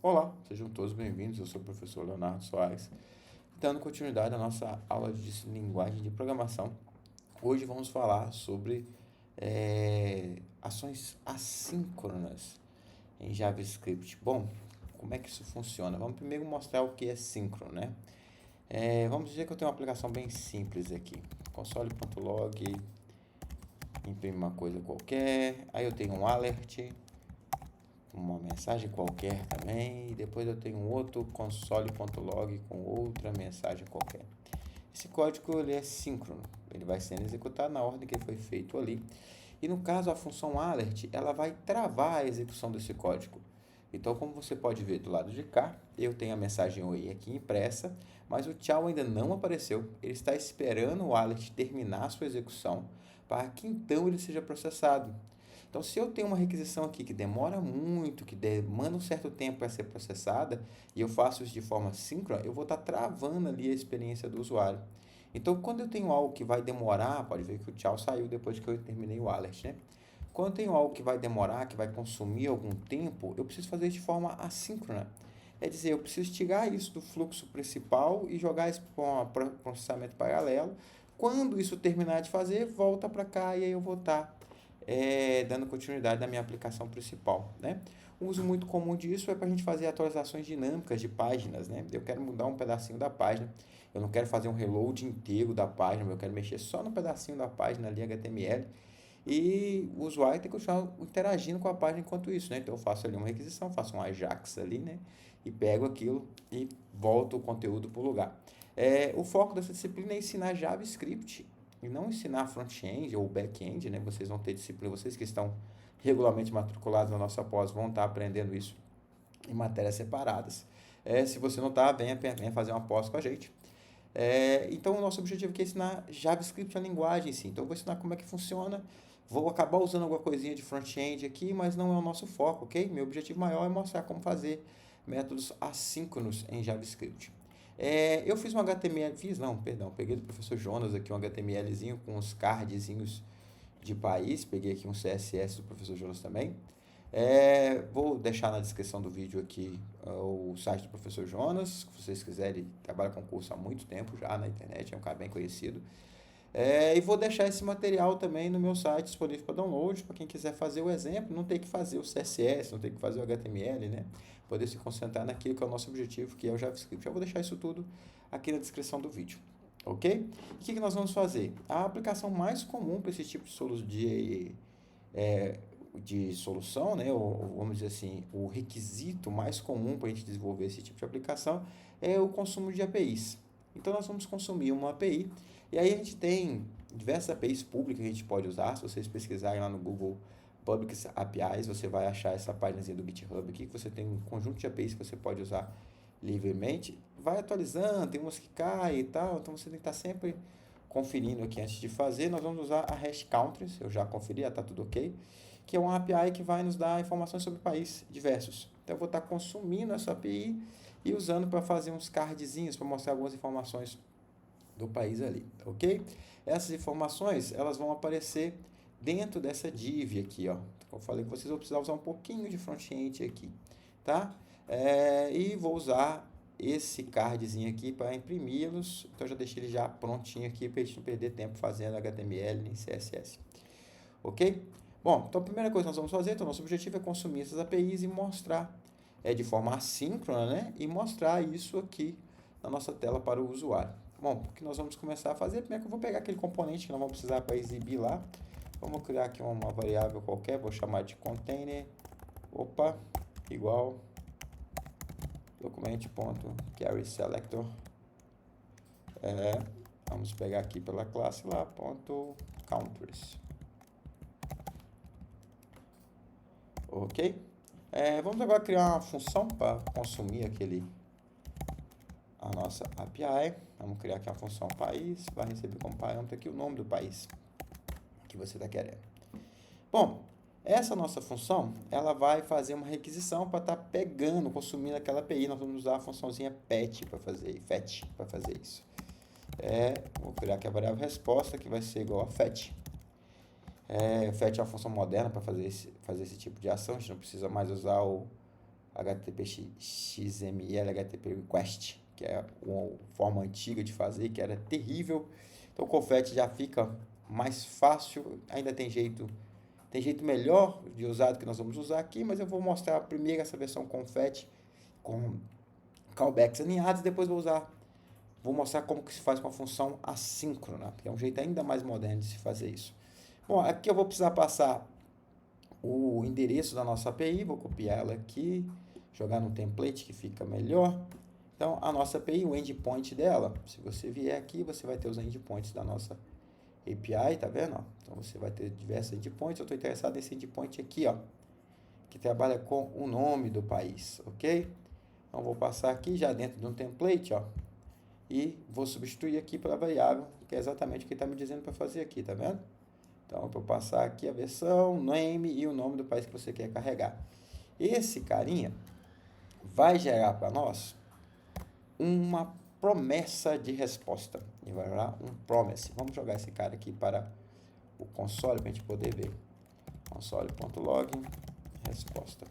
Olá, sejam todos bem-vindos. Eu sou o professor Leonardo Soares, dando continuidade à nossa aula de linguagem de programação. Hoje vamos falar sobre ações assíncronas em JavaScript. Bom, como é que isso funciona? Vamos primeiro mostrar o que é síncrono, né? Vamos dizer que eu tenho uma aplicação bem simples aqui. Console.log, imprime uma coisa qualquer, aí eu tenho um alert, uma mensagem qualquer também, e depois eu tenho um outro console.log com outra mensagem qualquer. Esse código ele é síncrono, ele vai sendo executado na ordem que foi feito ali. E no caso a função alert, ela vai travar a execução desse código. Então, como você pode ver do lado de cá, eu tenho a mensagem oi aqui impressa, mas o tchau ainda não apareceu. Ele está esperando o alert terminar a sua execução para que então ele seja processado. Então, se eu tenho uma requisição aqui que demora muito, que demanda um certo tempo para ser processada, e eu faço isso de forma síncrona, eu vou estar travando ali a experiência do usuário. Então, quando eu tenho algo que vai demorar, pode ver que o tchau saiu depois que eu terminei o alert, né? Quando eu tenho algo que vai demorar, que vai consumir algum tempo, eu preciso fazer isso de forma assíncrona. É dizer, eu preciso tirar isso do fluxo principal e jogar isso para um processamento paralelo. Quando isso terminar de fazer, volta para cá e aí eu vou estar dando continuidade na minha aplicação principal, né? Um uso muito comum disso é para a gente fazer atualizações dinâmicas de páginas, né? Eu quero mudar um pedacinho da página, eu não quero fazer um reload inteiro da página, eu quero mexer só no pedacinho da página ali HTML e o usuário tem que continuar interagindo com a página enquanto isso, né? Então eu faço ali uma requisição, faço um Ajax ali, né? E pego aquilo e volto o conteúdo para o lugar. O foco dessa disciplina é ensinar JavaScript e não ensinar front-end ou back-end, né? Vocês vão ter disciplina, vocês que estão regularmente matriculados na nossa pós vão estar aprendendo isso em matérias separadas. Se você não está, venha fazer uma pós com a gente. Então, o nosso objetivo aqui é ensinar JavaScript, a linguagem, sim. Então, eu vou ensinar como é que funciona. Vou acabar usando alguma coisinha de front-end aqui, mas não é o nosso foco, ok? Meu objetivo maior é mostrar como fazer métodos assíncronos em JavaScript. Eu fiz um HTML, peguei do professor Jonas aqui um HTMLzinho com uns cardzinhos de país, peguei aqui um CSS do professor Jonas também. Vou deixar na descrição do vídeo aqui o site do professor Jonas, se vocês quiserem, trabalha com curso há muito tempo já na internet, é um cara bem conhecido. E vou deixar esse material também no meu site disponível para download, para quem quiser fazer o exemplo, não tem que fazer o CSS, não tem que fazer o HTML, né? Poder se concentrar naquilo que é o nosso objetivo, que é o JavaScript. Já vou deixar isso tudo aqui na descrição do vídeo, ok? E o que nós vamos fazer? A aplicação mais comum para esse tipo de solução, né? Ou, vamos dizer assim, o requisito mais comum para a gente desenvolver esse tipo de aplicação é o consumo de APIs. Então, nós vamos consumir uma API e aí a gente tem diversas APIs públicas que a gente pode usar. Se vocês pesquisarem lá no Google Public APIs, você vai achar essa página do GitHub aqui, que você tem um conjunto de APIs que você pode usar livremente. Vai atualizando, tem umas que caem e tal, então você tem que estar sempre conferindo aqui antes de fazer. Nós vamos usar a Hash Countries, eu já conferi, já está tudo ok, que é uma API que vai nos dar informações sobre países diversos. Então eu vou estar consumindo essa API e usando para fazer uns cardzinhos, para mostrar algumas informações do país ali, ok? Essas informações, elas vão aparecer dentro dessa div aqui, ó. Eu falei que vocês vão precisar usar um pouquinho de front-end aqui, tá? E vou usar esse cardzinho aqui para imprimi-los. Então, eu já deixei ele já prontinho aqui para a gente não perder tempo fazendo HTML nem CSS, ok? Bom, então a primeira coisa que nós vamos fazer, então nosso objetivo é consumir essas APIs e mostrar de forma assíncrona, né? E mostrar isso aqui na nossa tela para o usuário. Bom, o que nós vamos começar a fazer, primeiro que eu vou pegar aquele componente que nós vamos precisar para exibir lá. Vamos criar aqui uma variável qualquer, vou chamar de container, igual document.carrySelector. Vamos pegar aqui pela classe lá, .countries. Ok? Vamos agora criar uma função para consumir a nossa API. Vamos criar aqui a função país, vai receber como parâmetro aqui o nome do país que você está querendo. Bom, essa nossa função, ela vai fazer uma requisição para estar pegando, consumindo aquela API. Nós vamos usar a funçãozinha fetch para fazer isso. Vou criar aqui a variável resposta, que vai ser igual a fetch. Fetch é uma função moderna para fazer esse tipo de ação. A gente não precisa mais usar HTTP XML, HTTP Request, que é uma forma antiga de fazer, que era terrível. Então o Confetti já fica mais fácil, ainda tem jeito melhor de usar do que nós vamos usar aqui, mas eu vou mostrar primeiro essa versão Confetti com callbacks alinhados, depois vou mostrar como que se faz com a função assíncrona, que é um jeito ainda mais moderno de se fazer isso. Bom, aqui eu vou precisar passar o endereço da nossa API, vou copiar ela aqui, jogar no template que fica melhor. Então, a nossa API, o endpoint dela, se você vier aqui, você vai ter os endpoints da nossa API, tá vendo? Então, você vai ter diversos endpoints. Eu estou interessado nesse endpoint aqui, ó, que trabalha com o nome do país, ok? Então, vou passar aqui já dentro de um template, ó, e vou substituir aqui pela variável, que é exatamente o que está me dizendo para fazer aqui, tá vendo? Então, eu vou passar aqui a versão, name e o nome do país que você quer carregar. Esse carinha vai gerar para nós uma promessa de resposta. E vai gerar um promise. Vamos jogar esse cara aqui para o console para a gente poder ver. Console.log, resposta.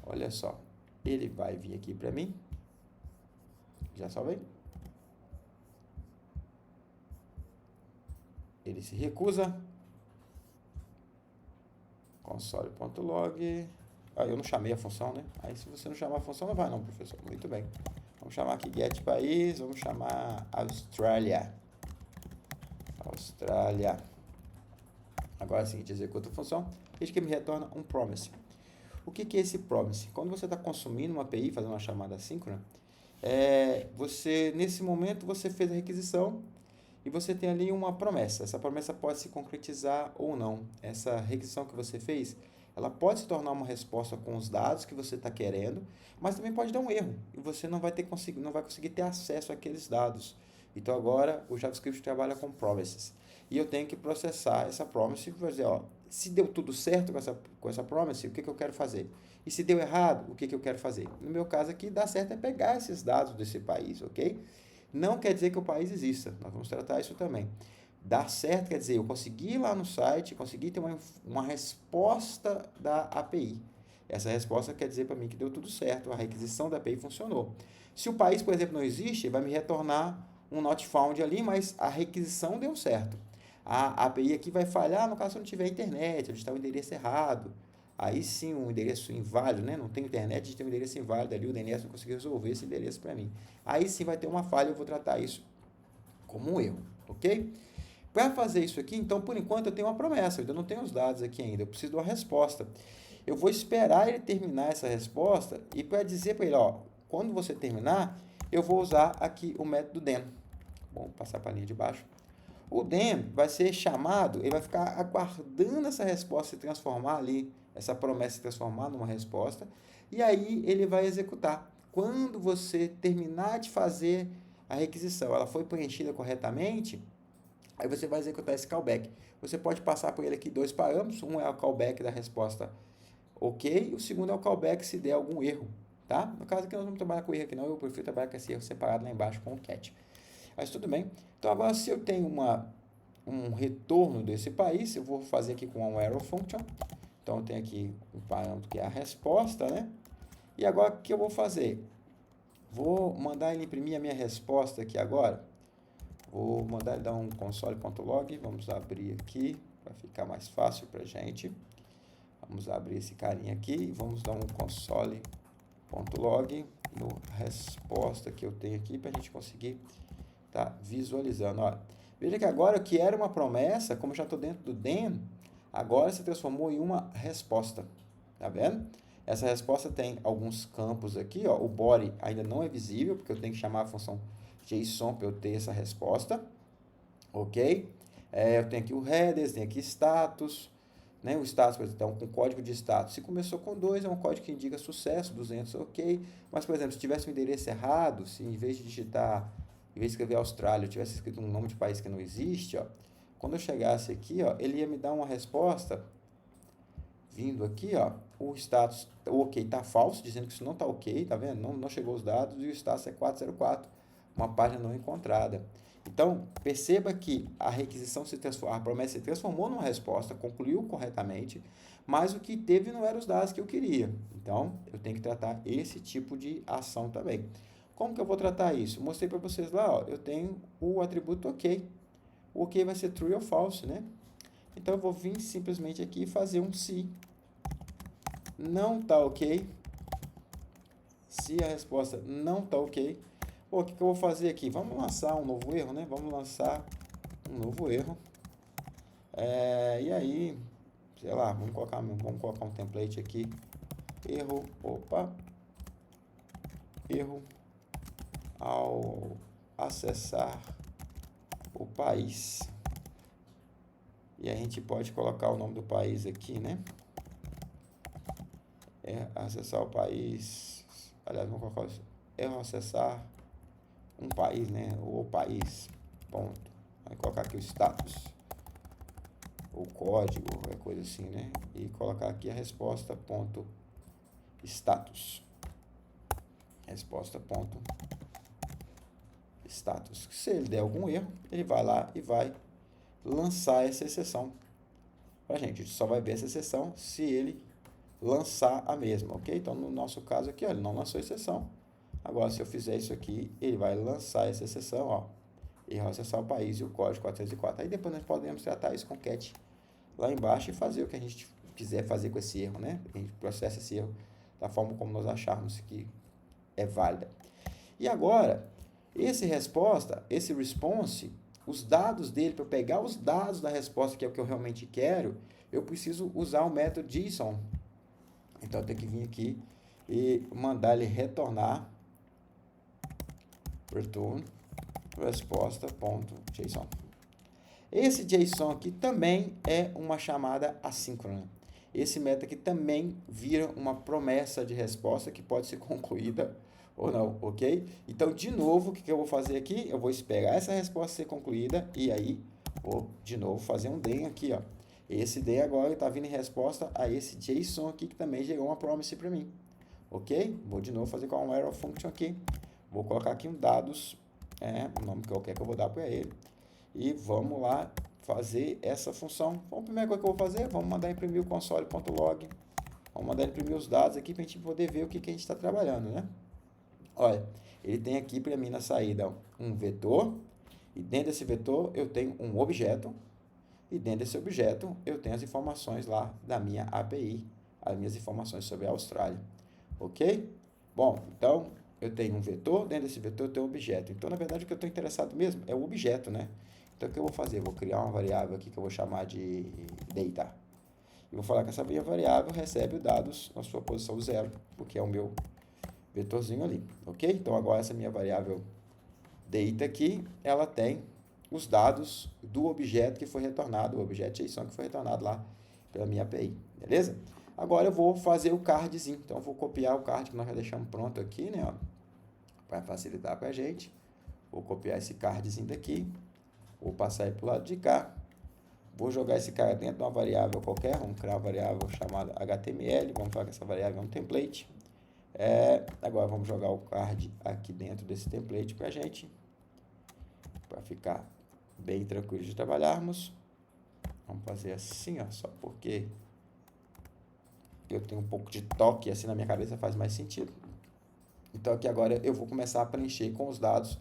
Olha só. Ele vai vir aqui para mim. Já salvei. Ele se recusa. Console.log. Eu não chamei a função, né? Aí se você não chamar a função, não vai não, professor. Muito bem. Vamos chamar aqui get país. Vamos chamar Austrália. Austrália. Agora é o seguinte, executa a função. Eis que me retorna um promise. O que é esse promise? Quando você está consumindo uma API, fazendo uma chamada assíncrona, nesse momento, você fez a requisição e você tem ali uma promessa. Essa promessa pode se concretizar ou não. Essa requisição que você fez, ela pode se tornar uma resposta com os dados que você está querendo, mas também pode dar um erro e você não vai conseguir ter acesso àqueles dados. Então, agora, o JavaScript trabalha com promises. E eu tenho que processar essa promise e dizer, ó, se deu tudo certo com essa promise, o que eu quero fazer? E se deu errado, o que eu quero fazer? No meu caso aqui, dá certo é pegar esses dados desse país, ok? Não quer dizer que o país exista, nós vamos tratar isso também. Dar certo quer dizer, eu consegui ir lá no site, consegui ter uma resposta da API. Essa resposta quer dizer para mim que deu tudo certo, a requisição da API funcionou. Se o país, por exemplo, não existe, vai me retornar um not found ali, mas a requisição deu certo. A API aqui vai falhar no caso se não tiver internet, onde está o endereço errado. Aí sim, um endereço inválido, né? Não tem internet, a gente tem um endereço inválido ali, o DNS não conseguiu resolver esse endereço para mim. Aí sim vai ter uma falha, eu vou tratar isso como um erro, ok? Para fazer isso aqui, então, por enquanto, eu tenho uma promessa, eu ainda não tenho os dados aqui ainda, eu preciso de uma resposta. Eu vou esperar ele terminar essa resposta e para dizer para ele, ó, quando você terminar, eu vou usar aqui o método den. Vamos passar para a linha de baixo. O den vai ser chamado, ele vai ficar aguardando essa resposta se transformar ali, essa promessa se transformar numa resposta, e aí ele vai executar. Quando você terminar de fazer a requisição, ela foi preenchida corretamente, aí você vai executar esse callback. Você pode passar por ele aqui dois parâmetros, um é o callback da resposta ok, o segundo é o callback se der algum erro, tá? No caso aqui nós vamos trabalhar com erro aqui não, eu prefiro trabalhar com esse erro separado lá embaixo com o catch. Mas tudo bem. Então agora se eu tenho um retorno desse país, eu vou fazer aqui com um arrow function. Então eu tenho aqui um parâmetro que é a resposta, né? E agora o que eu vou fazer? Vou mandar ele imprimir a minha resposta aqui agora. Vou mandar ele dar um console.log. Vamos abrir aqui para ficar mais fácil para a gente. Vamos abrir esse carinha aqui e vamos dar um console.log no resposta que eu tenho aqui para a gente conseguir tá visualizando. Olha, veja que agora o que era uma promessa, como eu já estou dentro do den, agora se transformou em uma resposta. Tá vendo? Essa resposta tem alguns campos aqui, ó. O body ainda não é visível, porque eu tenho que chamar a função JSON para eu ter essa resposta. Ok? Eu tenho aqui o headers, tenho aqui status, né? O status, por exemplo, então, com código de status. Se começou com 2, é um código que indica sucesso, 200, ok. Mas, por exemplo, se tivesse um endereço errado, se em vez de escrever Austrália, eu tivesse escrito um nome de país que não existe, ó, quando eu chegasse aqui, ó, ele ia me dar uma resposta vindo aqui, ó, o status, o ok está falso, dizendo que isso não está ok, tá vendo? Não chegou os dados e o status é 404, uma página não encontrada. Então, perceba que a requisição a promessa se transformou numa resposta, concluiu corretamente, mas o que teve não eram os dados que eu queria. Então, eu tenho que tratar esse tipo de ação também. Como que eu vou tratar isso? Mostrei para vocês lá, ó, eu tenho o atributo OK. O OK vai ser true ou false, né? Então, eu vou vir simplesmente aqui e fazer um se não está OK. Se a resposta não está OK, o que eu vou fazer aqui? Vamos lançar um novo erro, né? Vamos lançar um novo erro. E aí, sei lá, vamos colocar um template aqui. Erro ao acessar o país. E a gente pode colocar o nome do país aqui, né? Acessar o país. Aliás, vamos colocar erro acessar um país, né? O país. Ponto. Vai colocar aqui o status. O código, qualquer coisa assim, né? E colocar aqui a resposta ponto status. Resposta ponto status. Se ele der algum erro, ele vai lá e vai lançar essa exceção pra gente. A gente só vai ver essa exceção se ele lançar a mesma, ok? Então, no nosso caso aqui, ó, ele não lançou a exceção. Agora, se eu fizer isso aqui, ele vai lançar essa exceção, ó. Erro acessar o país e o código 404. Aí depois nós podemos tratar isso com cat lá embaixo e fazer o que a gente quiser fazer com esse erro, né? A gente processa esse erro da forma como nós acharmos que é válida. E agora, esse response, os dados dele, para eu pegar os dados da resposta, que é o que eu realmente quero, eu preciso usar o método JSON. Então, eu tenho que vir aqui e mandar ele retornar return resposta.json. Esse JSON aqui também é uma chamada assíncrona. Esse método aqui também vira uma promessa de resposta que pode ser concluída ou não, ok? Então, de novo, o que eu vou fazer aqui? Eu vou esperar essa resposta ser concluída e aí vou, de novo, fazer um then aqui, ó. Esse then agora está vindo em resposta a esse JSON aqui que também gerou uma promise para mim, ok? Vou de novo fazer com um arrow function aqui. Vou colocar aqui um dados, o nome qualquer que eu vou dar para ele. E vamos lá fazer essa função. Então, a primeira coisa que eu vou fazer, vamos mandar imprimir o console.log. Vamos mandar imprimir os dados aqui para a gente poder ver o que a gente está trabalhando, né? Olha, ele tem aqui para mim na saída um vetor. E dentro desse vetor eu tenho um objeto. E dentro desse objeto eu tenho as informações lá da minha API. As minhas informações sobre a Austrália. Ok? Bom, então eu tenho um vetor. Dentro desse vetor eu tenho um objeto. Então, na verdade, o que eu estou interessado mesmo é o objeto, né? Então, o que eu vou fazer? Eu vou criar uma variável aqui que eu vou chamar de data. E vou falar que essa minha variável recebe os dados na sua posição 0, porque é o meu vetorzinho ali, ok? Então, agora essa minha variável data aqui, ela tem os dados do objeto que foi retornado, o objeto JSON que foi retornado lá pela minha API, beleza? Agora eu vou fazer o cardzinho. Então, eu vou copiar o card que nós já deixamos pronto aqui, né? Para facilitar para a gente. Vou copiar esse cardzinho daqui. Vou passar ele para o lado de cá. Vou jogar esse cara dentro de uma variável qualquer. Vamos criar uma variável chamada HTML. Vamos falar que essa variável é um template. Agora vamos jogar o card aqui dentro desse template para a gente. Para ficar bem tranquilo de trabalharmos. Vamos fazer assim, ó, só porque eu tenho um pouco de toque, assim na minha cabeça faz mais sentido. Então aqui agora eu vou começar a preencher com os dados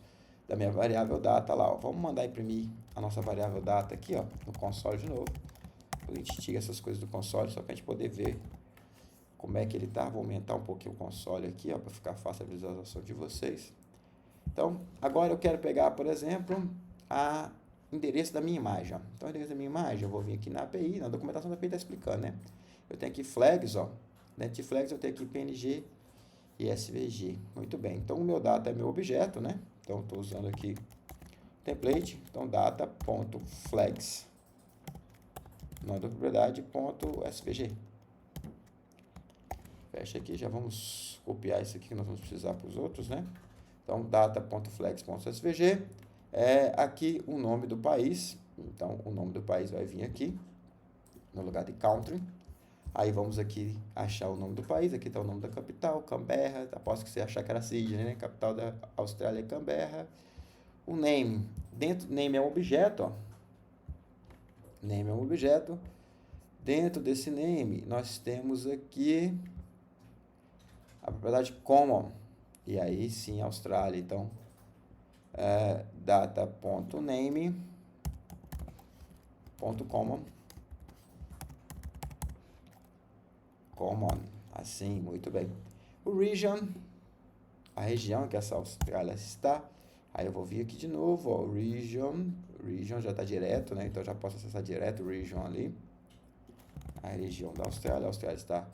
da minha variável data lá, ó. Vamos mandar imprimir a nossa variável data aqui, ó, no console de novo. A gente tira essas coisas do console só para a gente poder ver como é que ele tá. Vou aumentar um pouquinho o console aqui, ó, para ficar fácil a visualização de vocês. Então, agora eu quero pegar, por exemplo, o endereço da minha imagem, ó. Então, o endereço da minha imagem, eu vou vir aqui na API, na documentação da API está explicando, né? Eu tenho aqui flags, ó. Dentro de flags eu tenho aqui PNG e SVG. Muito bem. Então, o meu data é meu objeto, né? Então, estou usando aqui template. Então, data.flags. Nome da propriedade.svg. Fecha aqui. Já vamos copiar isso aqui que nós vamos precisar para os outros, né? Então, data.flags.svg. Aqui o nome do país. Então, o nome do país vai vir aqui, no lugar de country. Aí vamos aqui achar o nome do país. Aqui está o nome da capital, Canberra. Aposto que você achar que era Sydney, né? Capital da Austrália é Canberra. O name, dentro name é um objeto, ó. Name é um objeto. Dentro desse name, nós temos aqui a propriedade common. E aí sim, Austrália. Então, data.name.common. Common. Assim, muito bem. O region, a região que essa Austrália está. Aí eu vou vir aqui de novo, ó, region já está direto, né? Então já posso acessar direto o region ali. A região da Austrália. A Austrália está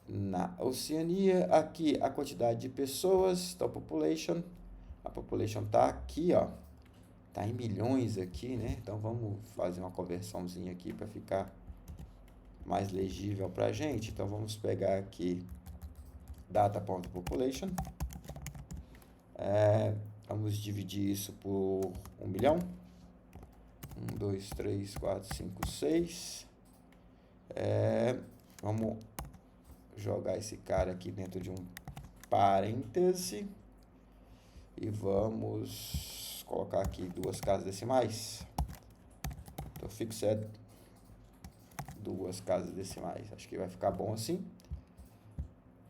na Oceania. Aqui a quantidade de pessoas, então population. A population está aqui, ó. Está em milhões aqui, né? Então vamos fazer uma conversãozinha aqui para ficar mais legível para a gente. Então vamos pegar aqui data.population. Vamos dividir isso por 1 milhão. 1, 2, 3, 4, 5, 6. Vamos jogar esse cara aqui dentro de um parêntese. E vamos colocar aqui 2 casas decimais. Então, fixed 2 casas decimais. Acho que vai ficar bom assim.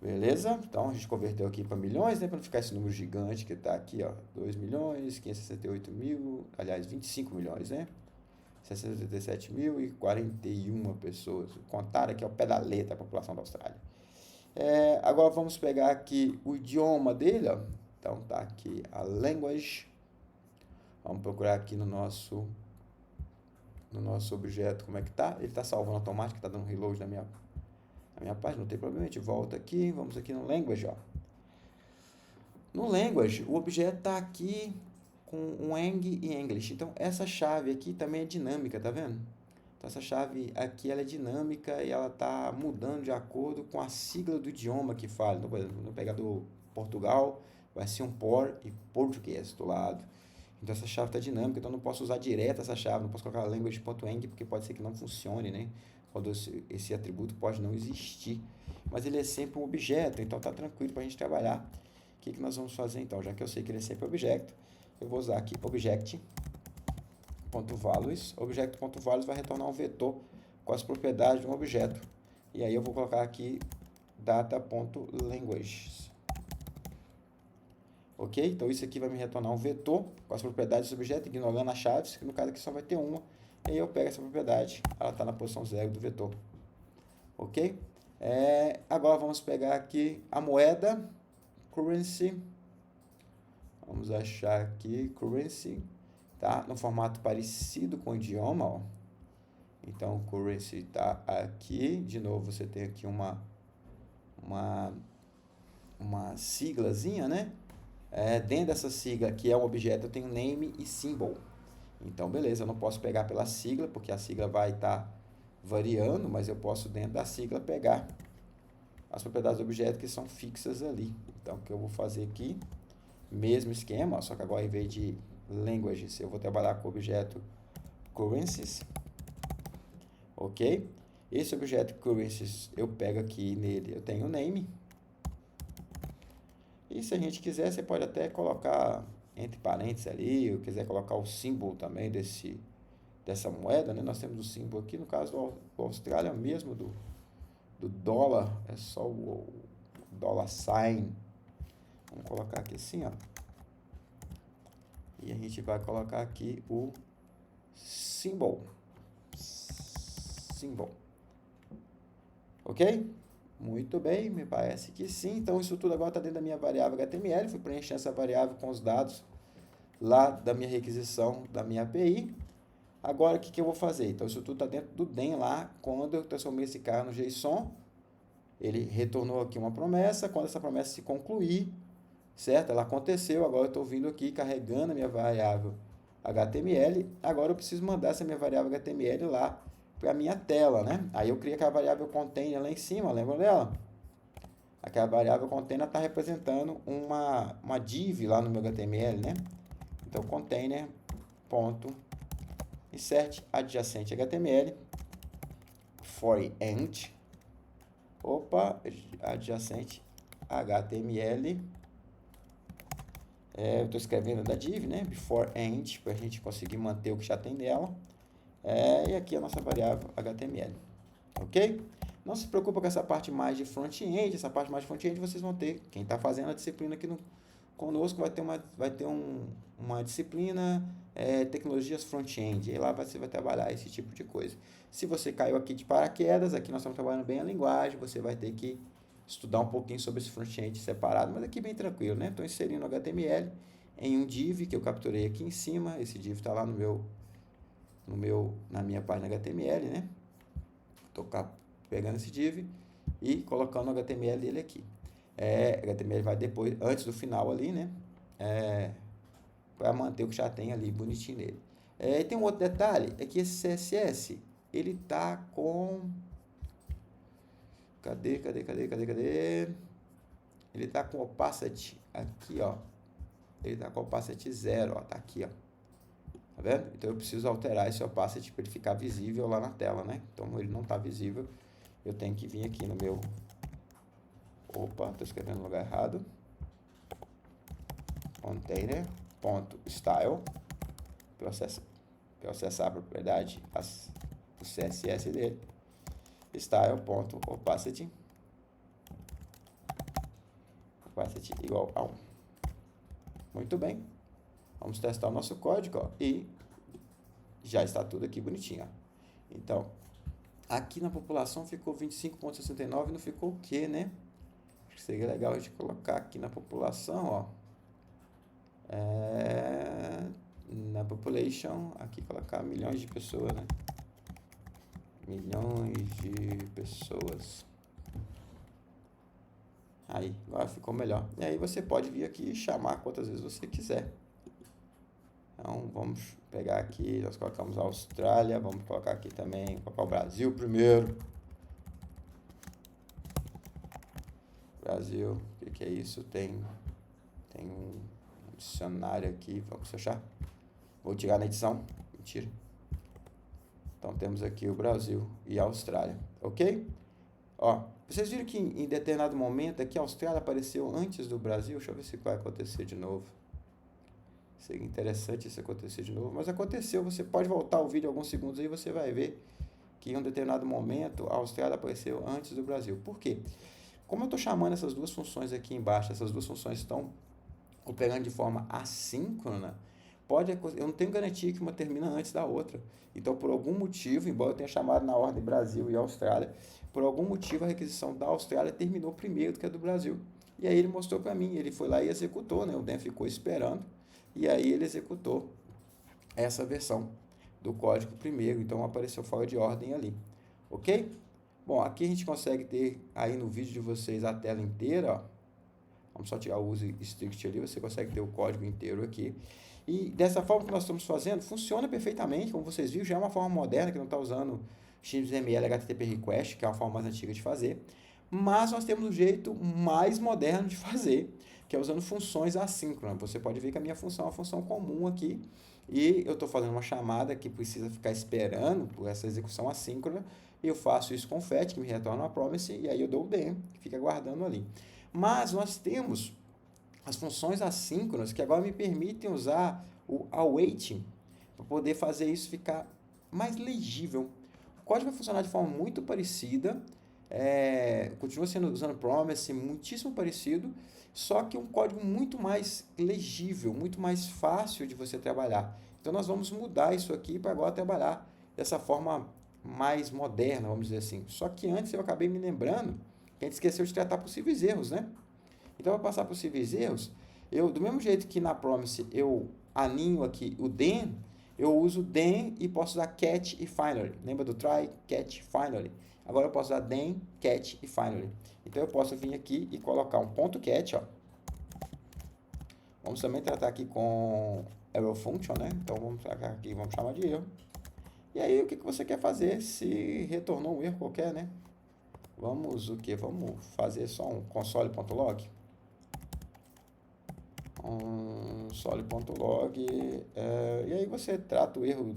Beleza? Então, a gente converteu aqui para milhões, né? Para não ficar esse número gigante que está aqui, ó. 2 milhões, 568 mil, aliás, 25 milhões, né? 687.041 pessoas. Contar aqui ao pé da letra a população da Austrália. Agora, vamos pegar aqui o idioma dele, ó. Então, tá aqui a language. Vamos procurar aqui no nosso objeto como é que tá. Ele está salvando automático, está dando reload na minha página, não tem problema. A gente volta aqui, vamos aqui no language, ó. No language, o objeto está aqui com um eng e english. Então, essa chave aqui também é dinâmica, tá vendo? Então, essa chave aqui ela é dinâmica e ela está mudando de acordo com a sigla do idioma que fala. Então, por exemplo, no pegar do Portugal, vai ser um por e português do lado. Então, essa chave está dinâmica, então eu não posso usar direto essa chave, não posso colocar language.eng, porque pode ser que não funcione, né? Quando esse atributo pode não existir. Mas ele é sempre um objeto, então tá tranquilo para a gente trabalhar. O que nós vamos fazer então? Já que eu sei que ele é sempre objeto, eu vou usar aqui object.values. Object.values vai retornar um vetor com as propriedades de um objeto. E aí eu vou colocar aqui data.language. Ok? Então isso aqui vai me retornar um vetor com as propriedades desse objeto, ignorando as chaves, que no caso aqui só vai ter uma. E aí eu pego essa propriedade, ela está na posição 0 do vetor. Ok? Agora vamos pegar aqui a moeda, currency. Vamos achar aqui currency, tá? No formato parecido com o idioma, ó. Então, currency está aqui. De novo, você tem aqui uma siglazinha, né? Dentro dessa sigla, que é um objeto, eu tenho name e symbol. Então, beleza, eu não posso pegar pela sigla, porque a sigla vai estar variando, mas eu posso, dentro da sigla, pegar as propriedades do objeto que são fixas ali. Então, o que eu vou fazer aqui, mesmo esquema, só que agora, em vez de languages, eu vou trabalhar com o objeto currencies. Ok? Esse objeto currencies, eu pego aqui nele, eu tenho o name. E se a gente quiser, você pode até colocar entre parênteses ali, ou quiser colocar o símbolo também dessa moeda, né? Nós temos o símbolo aqui, no caso do Austrália mesmo, do dólar, é só o dollar sign. Vamos colocar aqui assim, ó. E a gente vai colocar aqui o symbol. Ok? Muito bem, me parece que sim. Então, isso tudo agora está dentro da minha variável HTML. Fui preencher essa variável com os dados lá da minha requisição da minha API. Agora, o que eu vou fazer? Então, isso tudo está dentro do DEM lá. Quando eu transformei esse cara no JSON, ele retornou aqui uma promessa. Quando essa promessa se concluir, certo? Ela aconteceu. Agora, eu estou vindo aqui carregando a minha variável HTML. Agora, eu preciso mandar essa minha variável HTML lá para a minha tela, né? Aí eu criei aquela variável container lá em cima, lembra dela? Aquela variável container está representando uma div lá no meu HTML, né? Então, container ponto insert adjacente HTML for int adjacente HTML Eu estou escrevendo da div, né? Before end, para a gente conseguir manter o que já tem nela. E aqui a nossa variável HTML. Ok? Não se preocupa com essa parte mais de front-end. Essa parte mais de front-end vocês vão ter. Quem está fazendo a disciplina aqui conosco vai ter uma disciplina tecnologias front-end. E lá você vai trabalhar esse tipo de coisa. Se você caiu aqui de paraquedas, aqui nós estamos trabalhando bem a linguagem, você vai ter que estudar um pouquinho sobre esse front-end separado, mas aqui bem tranquilo, né? Estou inserindo HTML em um div que eu capturei aqui em cima. Esse div está lá na minha página HTML, né? Estou pegando esse div e colocando o HTML dele aqui. HTML vai depois, antes do final ali, né? Para manter o que já tem ali bonitinho nele. E tem um outro detalhe, é que esse CSS, ele tá com... Cadê? Ele tá com opacity aqui, ó. Ele tá com opacity 0, ó. Tá aqui, ó. Tá vendo? Então eu preciso alterar esse opacity para ele ficar visível lá na tela, né? Então ele não tá visível. Eu tenho que vir aqui no meu... Opa, tô escrevendo no lugar errado. Container.style. Para eu acessar a propriedade, o CSS dele. Style.opacity. Opacity igual a 1. Muito bem. Vamos testar o nosso código, ó, e já está tudo aqui bonitinho, ó. Então, aqui na população ficou 25.69, não ficou o quê, né? Acho que seria legal a gente colocar aqui na população, ó. Na population, aqui colocar milhões de pessoas, né? Milhões de pessoas. Aí, agora ficou melhor. E aí você pode vir aqui e chamar quantas vezes você quiser. Então, vamos pegar aqui, nós colocamos a Austrália, vamos colocar aqui também, colocar o Brasil primeiro. Brasil, o que é isso? Tem um dicionário aqui, vamos fechar. Vou tirar na edição, mentira. Então, temos aqui o Brasil e a Austrália, ok? Ó, vocês viram que em determinado momento aqui a Austrália apareceu antes do Brasil? Deixa eu ver se vai acontecer de novo. Seria interessante isso acontecer de novo, mas aconteceu. Você pode voltar o vídeo alguns segundos aí, você vai ver que em um determinado momento a Austrália apareceu antes do Brasil. Por quê? Como eu estou chamando essas duas funções aqui embaixo, essas duas funções estão operando de forma assíncrona, eu não tenho garantia que uma termina antes da outra. Então, por algum motivo, embora eu tenha chamado na ordem Brasil e Austrália, por algum motivo a requisição da Austrália terminou primeiro do que a do Brasil. E aí ele mostrou para mim, ele foi lá e executou, né? O Dan ficou esperando, e aí ele executou essa versão do código primeiro, então apareceu fora de ordem ali, ok? Bom, aqui a gente consegue ter aí no vídeo de vocês a tela inteira, ó. Vamos só tirar o use strict ali, você consegue ter o código inteiro aqui. E dessa forma que nós estamos fazendo, funciona perfeitamente, como vocês viram, já é uma forma moderna, que não está usando XML HTTP Request, que é uma forma mais antiga de fazer. Mas nós temos um jeito mais moderno de fazer, que é usando funções assíncronas. Você pode ver que a minha função é uma função comum aqui, e eu estou fazendo uma chamada que precisa ficar esperando por essa execução assíncrona. Eu faço isso com fetch, que me retorna uma promise, e aí eu dou o DM, que fica guardando ali. Mas nós temos as funções assíncronas que agora me permitem usar o awaiting para poder fazer isso ficar mais legível. O código vai funcionar de forma muito parecida, continua usando promise, muitíssimo parecido, só que um código muito mais legível, muito mais fácil de você trabalhar. Então nós vamos mudar isso aqui para agora trabalhar dessa forma mais moderna, vamos dizer assim. Só que antes eu acabei me lembrando que a gente esqueceu de tratar possíveis erros, né? Então, para passar possíveis erros, do mesmo jeito que na promise eu aninho aqui o then, eu uso then e posso usar catch e finally. Lembra do try, catch, finally? Agora eu posso usar then, catch e finally. Então, eu posso vir aqui e colocar um ponto catch, ó. Vamos também tratar aqui com error function, né? Então, vamos tratar aqui, vamos chamar de erro. E aí, o que você quer fazer se retornou um erro qualquer, né? Vamos o que? Vamos fazer só um console.log. Console.log, e aí você trata o erro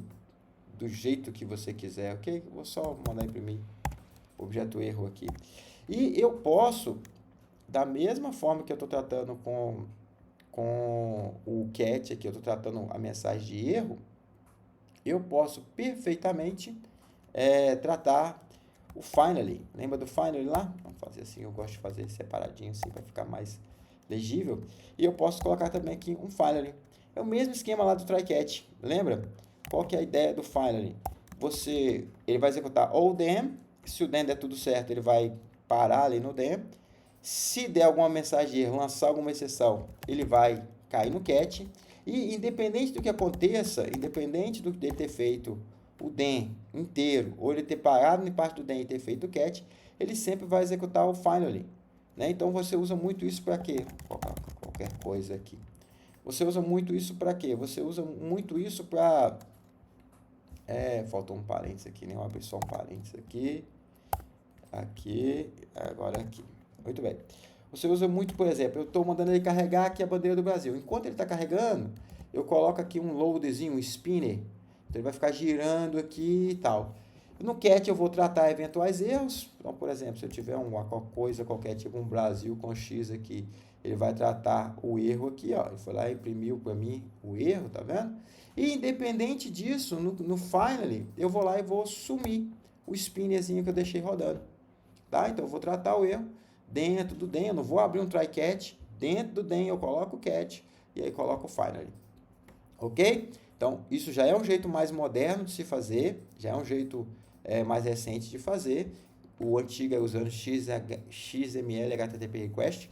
do jeito que você quiser, ok? Vou só mandar imprimir o objeto erro aqui. E eu posso, da mesma forma que eu estou tratando com com o cat aqui, eu estou tratando a mensagem de erro, eu posso perfeitamente tratar o finally. Lembra do finally lá? Vamos fazer assim, eu gosto de fazer separadinho assim para ficar mais legível. E eu posso colocar também aqui um finally. É o mesmo esquema lá do try catch, lembra? Qual que é a ideia do finally? Ele vai executar ou o then, se o then der tudo certo, ele vai parar ali no then. Se der alguma mensagem de erro, lançar alguma exceção, ele vai cair no catch. E independente do que aconteça, independente do que ele ter feito o then inteiro, ou ele ter parado em parte do then e ter feito o catch, ele sempre vai executar o finally. Né? Então você usa muito isso para quê? Qualquer coisa aqui. Você usa muito isso para quê? Você usa muito isso para... faltou um parênteses aqui, nem abrir só um parênteses aqui. Aqui, agora aqui. Muito bem. Você usa muito, por exemplo, eu estou mandando ele carregar aqui a bandeira do Brasil. Enquanto ele está carregando, eu coloco aqui um loadzinho, um spinner. Então ele vai ficar girando aqui e tal. No cat eu vou tratar eventuais erros. Então, por exemplo, se eu tiver uma coisa qualquer, tipo um Brasil com X aqui, ele vai tratar o erro aqui, ó. Ele foi lá e imprimiu para mim o erro, tá vendo? E independente disso, no finally, eu vou lá e vou sumir o spinnerzinho que eu deixei rodando. Tá? Então eu vou tratar o erro dentro do then, eu não vou abrir um try catch, dentro do then eu coloco o catch e aí coloco o finally. Ok? Então, isso já é um jeito mais moderno de se fazer, já é um jeito mais recente de fazer. O antigo é usando XML HTTP request,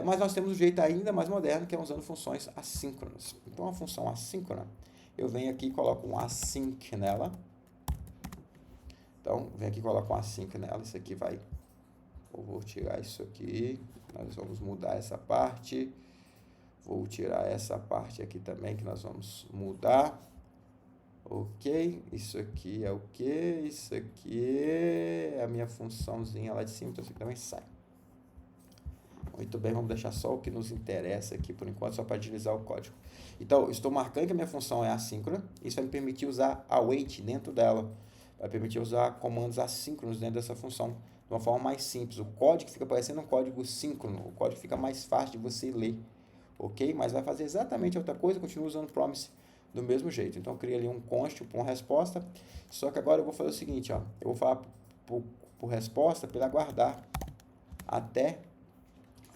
mas nós temos um jeito ainda mais moderno, que é usando funções assíncronas. Então, a função assíncrona, eu venho aqui e coloco um async nela. Então, venho aqui e coloco um async nela, isso aqui vai... Eu vou tirar isso aqui, nós vamos mudar essa parte. Vou tirar essa parte aqui também, que nós vamos mudar. Ok, isso aqui é o que? Isso aqui é a minha funçãozinha lá de cima, então isso aqui também sai. Muito bem, vamos deixar só o que nos interessa aqui por enquanto, só para agilizar o código. Então, estou marcando que a minha função é assíncrona, isso vai me permitir usar await dentro dela. Vai permitir usar comandos assíncronos dentro dessa função, de uma forma mais simples. O código fica parecendo um código síncrono, o código fica mais fácil de você ler. Ok? Mas vai fazer exatamente outra coisa, continua usando promise do mesmo jeito. Então, eu criei ali um const com resposta, só que agora eu vou fazer o seguinte, ó, eu vou falar por resposta para ele aguardar até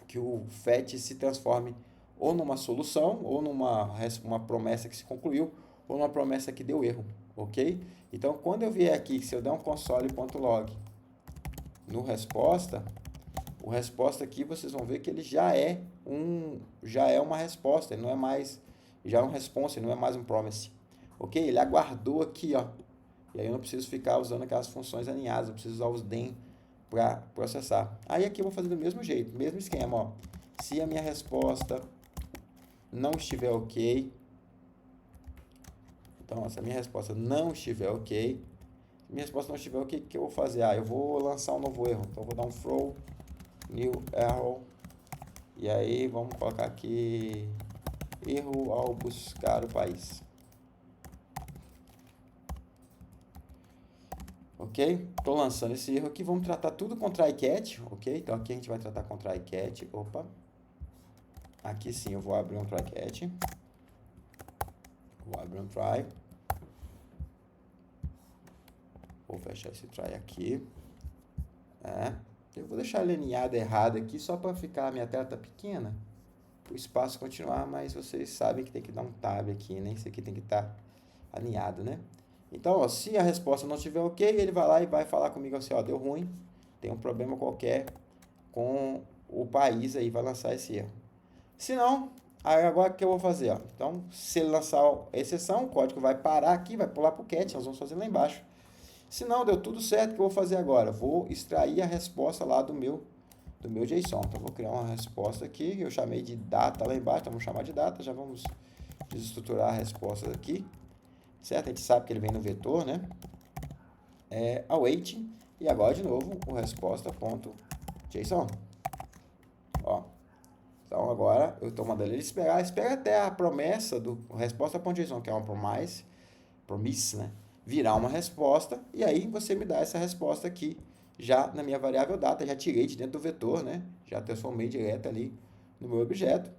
que o fetch se transforme ou numa solução, ou uma promessa que se concluiu, ou numa promessa que deu erro, ok? Então, quando eu vier aqui, se eu der um console.log no resposta, o resposta aqui, vocês vão ver que ele já é uma resposta, ele não é mais, já é um response, ele não é mais um promise, ok? Ele aguardou aqui, ó, e aí eu não preciso ficar usando aquelas funções alinhadas, eu preciso usar os then para processar. Aí aqui eu vou fazer do mesmo jeito, mesmo esquema, ó, se a minha resposta não estiver ok, então, se a minha resposta não estiver ok, se minha resposta não estiver ok, o que eu vou fazer? Eu vou lançar um novo erro, então eu vou dar um throw new error, e aí vamos colocar aqui erro ao buscar o país. Ok? Estou lançando esse erro aqui, vamos tratar tudo com try catch, ok? Então aqui a gente vai tratar com try catch, opa. Aqui sim eu vou abrir um try catch. Vou abrir um try. Vou fechar esse try aqui. Eu vou deixar ele alinhado errado aqui, só para ficar, a minha tela tá pequena, o espaço continuar, mas vocês sabem que tem que dar um tab aqui, né? Isso aqui tem que estar alinhado, né? Então, ó, se a resposta não estiver ok, ele vai lá e vai falar comigo assim, ó, deu ruim, tem um problema qualquer com o país aí, vai lançar esse erro. Se não, aí agora o que eu vou fazer, ó? Então, se ele lançar a exceção, o código vai parar aqui, vai pular para o cat, nós vamos fazer lá embaixo. Se não, deu tudo certo, o que eu vou fazer agora? Vou extrair a resposta lá do meu JSON. Então, vou criar uma resposta aqui, eu chamei de data lá embaixo, então vamos chamar de data, já vamos desestruturar a resposta aqui, certo? A gente sabe que ele vem no vetor, né? Await, e agora de novo o resposta.json. Ó, então agora eu estou mandando ele esperar, espera até a promessa do resposta.json, que é uma promise, né? Virar uma resposta, e aí você me dá essa resposta aqui, já na minha variável data, já tirei de dentro do vetor, né? Já transformei direto ali no meu objeto.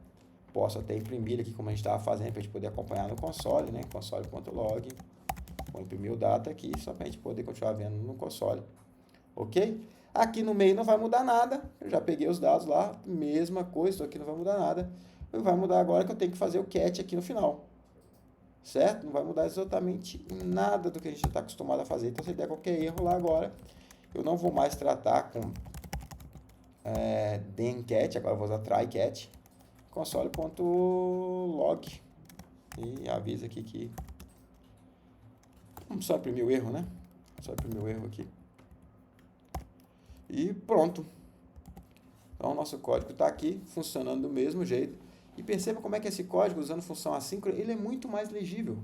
Posso até imprimir aqui, como a gente estava fazendo, para a gente poder acompanhar no console, né? Console.log. Vou imprimir o data aqui, só para a gente poder continuar vendo no console. Ok? Aqui no meio não vai mudar nada. Eu já peguei os dados lá, mesma coisa, isso aqui não vai mudar nada. Vai mudar agora que eu tenho que fazer o cat aqui no final. Certo? Não vai mudar exatamente nada do que a gente está acostumado a fazer. Então, se der qualquer erro lá agora, eu não vou mais tratar com dencat, agora eu vou usar trycat, console.log, e avisa aqui que vamos só imprimir o erro, né? Só imprimir o erro aqui. E pronto. Então, o nosso código está aqui, funcionando do mesmo jeito. E perceba como é que esse código, usando função assíncrona, ele é muito mais legível.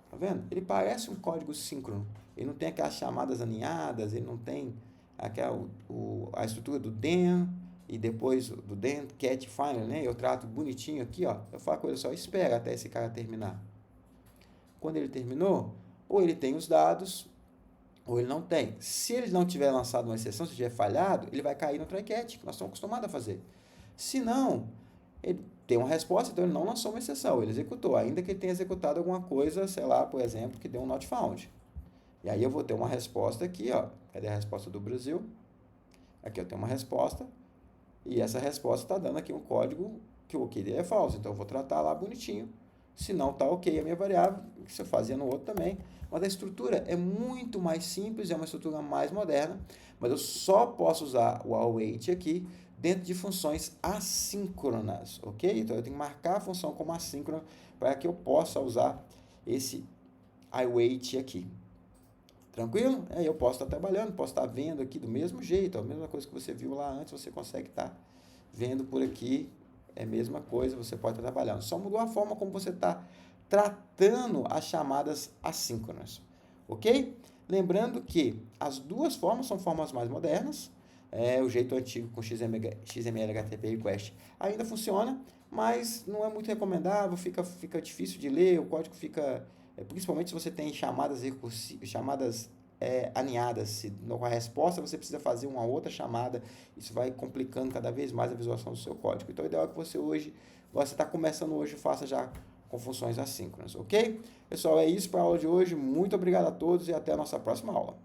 Tá vendo? Ele parece um código síncrono. Ele não tem aquelas chamadas aninhadas, ele não tem a estrutura do then, e depois do then, cat, final, né? Eu trato bonitinho aqui, ó. Eu falo com ele só, espera até esse cara terminar. Quando ele terminou, ou ele tem os dados, ou ele não tem. Se ele não tiver lançado uma exceção, se tiver falhado, ele vai cair no trycat, que nós estamos acostumados a fazer. Se não, ele tem uma resposta, então ele não lançou uma exceção, ele executou, ainda que ele tenha executado alguma coisa, sei lá, por exemplo, que deu um not found. E aí eu vou ter uma resposta aqui, ó. Cadê a resposta do Brasil? Aqui eu tenho uma resposta, e essa resposta está dando aqui um código que o ok dele é falso, então eu vou tratar lá bonitinho. Se não está ok a minha variável, que você fazia no outro também. Mas a estrutura é muito mais simples, é uma estrutura mais moderna, mas eu só posso usar o await aqui dentro de funções assíncronas, ok? Então eu tenho que marcar a função como assíncrona para que eu possa usar esse await aqui. Tranquilo? Eu posso estar trabalhando, posso estar vendo aqui do mesmo jeito, a mesma coisa que você viu lá antes, você consegue estar vendo por aqui, é a mesma coisa, você pode estar trabalhando. Só mudou a forma como você está tratando as chamadas assíncronas, ok? Lembrando que as duas formas são formas mais modernas, o jeito antigo com XML HTTP request ainda funciona, mas não é muito recomendável, fica difícil de ler, o código fica, principalmente se você tem chamadas aninhadas, se com a resposta você precisa fazer uma outra chamada, isso vai complicando cada vez mais a visualização do seu código. Então, o ideal é que você está começando hoje, faça já com funções assíncronas, ok? Pessoal, é isso para a aula de hoje. Muito obrigado a todos e até a nossa próxima aula.